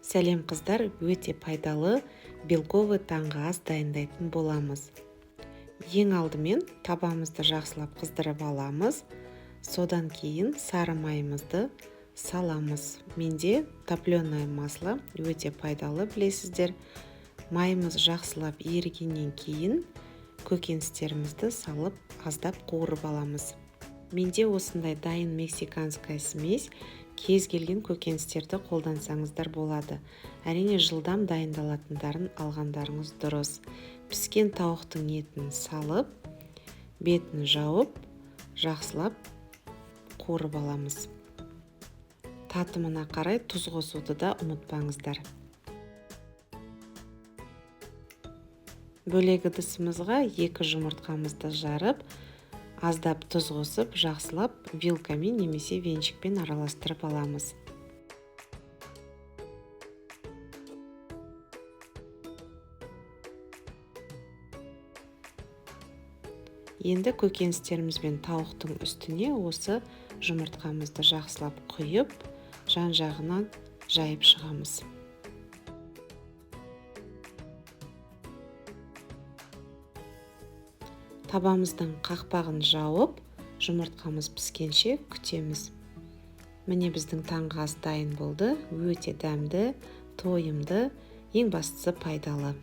Сәлем қыздар, өте пайдалы белковый таңғы ас дайындайтын боламыз. Ең алдымен табамызды жақсылап қыздырып аламыз. Содан кейін сары майымызды саламыз. Менде топленое масло өте пайдалы, білесіздер. Майымыз жақсылап ерігеннен кейін көкөністерімізді салып аздап қуырып аламыз. Менде осындай дайын мексиканская смесь, кез келген көкөністерді қолдансаңыздар болады. Әрине жылдам дайындалатындарын алғандарыңыз дұрыс. Піскен тауықтың етін салып, бетін жауып, жақсылап қуырып аламыз. Татымына қарай тұз қосуды да ұмытпаңыздар. Бөлек ыдысымызға 2 жұмыртқамызды жарып, аздап тұз қосып, жақсылап вилкамен немесе венчикпен араластырып аламыз. Енді көкөністеріміз бен тауықтың үстіне осы жұмыртқамызды жақсылап құйып, жан-жағынан жайып шығамыз. Табамыздың қақпағын жауып, жұмыртқамыз піскенше күтеміз. Міне біздің таңғы ас дайын болды. Өте дәмді, тойымды, ең бастысы пайдалы.